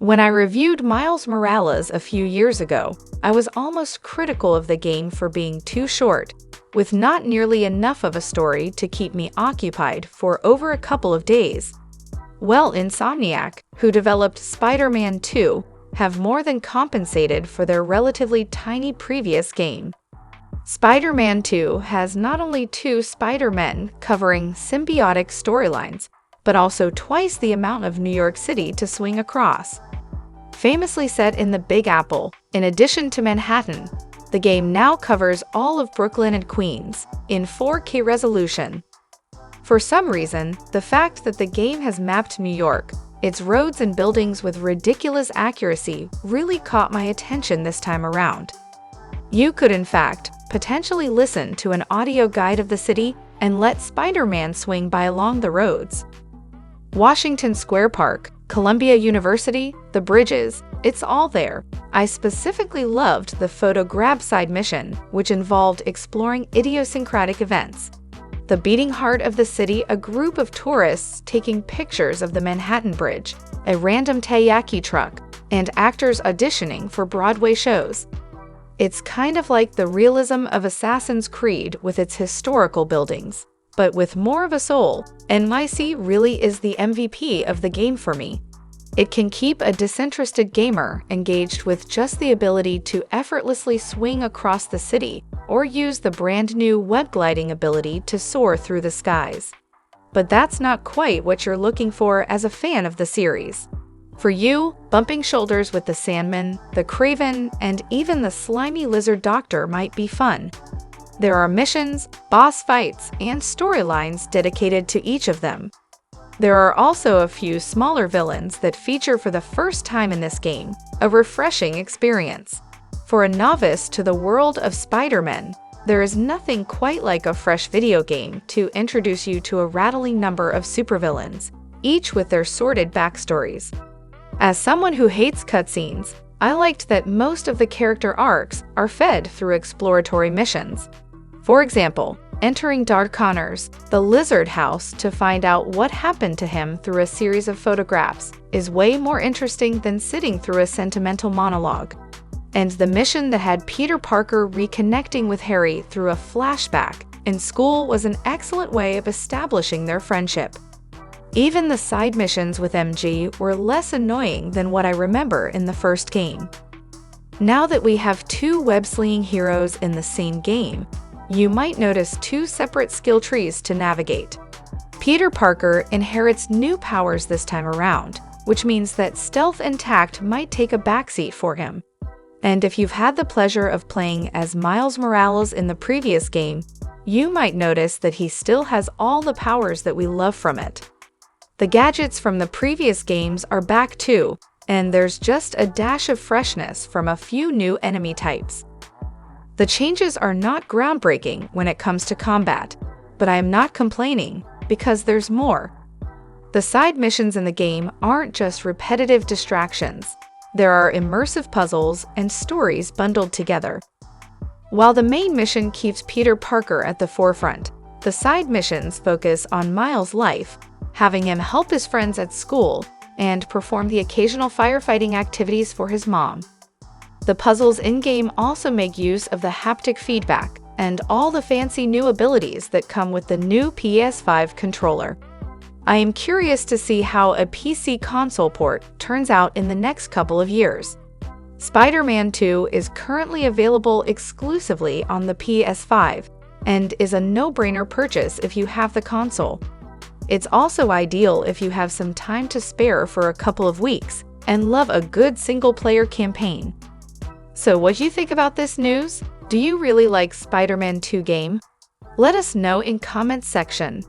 When I reviewed Miles Morales a few years ago, I was almost critical of the game for being too short, with not nearly enough of a story to keep me occupied for over a couple of days. Well, Insomniac, who developed Spider-Man 2, have more than compensated for their relatively tiny previous game. Spider-Man 2 has not only two Spider-Men covering symbiotic storylines, but also twice the amount of New York City to swing across. Famously set in the Big Apple, in addition to Manhattan, the game now covers all of Brooklyn and Queens in 4K resolution. For some reason, the fact that the game has mapped New York, its roads and buildings with ridiculous accuracy, really caught my attention this time around. You could, in fact, potentially listen to an audio guide of the city and let Spider-Man swing by along the roads. Washington Square Park, Columbia University, the bridges, it's all there. I specifically loved the photo grab side mission, which involved exploring idiosyncratic events. The beating heart of the city, a group of tourists taking pictures of the Manhattan Bridge, a random taiyaki truck, and actors auditioning for Broadway shows. It's kind of like the realism of Assassin's Creed with its historical buildings, but with more of a soul, and NYC really is the MVP of the game for me. It can keep a disinterested gamer engaged with just the ability to effortlessly swing across the city or use the brand new web gliding ability to soar through the skies. But that's not quite what you're looking for as a fan of the series. For you, bumping shoulders with the Sandman, the Kraven, and even the slimy lizard doctor might be fun. There are missions, boss fights, and storylines dedicated to each of them. There are also a few smaller villains that feature for the first time in this game, a refreshing experience. For a novice to the world of Spider-Man, there is nothing quite like a fresh video game to introduce you to a rattling number of supervillains, each with their sordid backstories. As someone who hates cutscenes, I liked that most of the character arcs are fed through exploratory missions. For example, entering Dark Connors, the lizard house, to find out what happened to him through a series of photographs is way more interesting than sitting through a sentimental monologue. And the mission that had Peter Parker reconnecting with Harry through a flashback in school was an excellent way of establishing their friendship. Even the side missions with MG were less annoying than what I remember in the first game. Now that we have two web-slinging heroes in the same game, you might notice two separate skill trees to navigate. Peter Parker inherits new powers this time around, which means that stealth and tact might take a backseat for him. And if you've had the pleasure of playing as Miles Morales in the previous game, you might notice that he still has all the powers that we love from it. The gadgets from the previous games are back too, and there's just a dash of freshness from a few new enemy types. The changes are not groundbreaking when it comes to combat, but I am not complaining because there's more. The side missions in the game aren't just repetitive distractions. There are immersive puzzles and stories bundled together. While the main mission keeps Peter Parker at the forefront, the side missions focus on Miles' life, having him help his friends at school and perform the occasional firefighting activities for his mom. The puzzles in-game also make use of the haptic feedback and all the fancy new abilities that come with the new PS5 controller. I am curious to see how a PC console port turns out in the next couple of years. Spider-Man 2 is currently available exclusively on the PS5 and is a no-brainer purchase if you have the console. It's also ideal if you have some time to spare for a couple of weeks and love a good single-player campaign. So what do you think about this news? Do you really like Spider-Man 2 game? Let us know in comments section.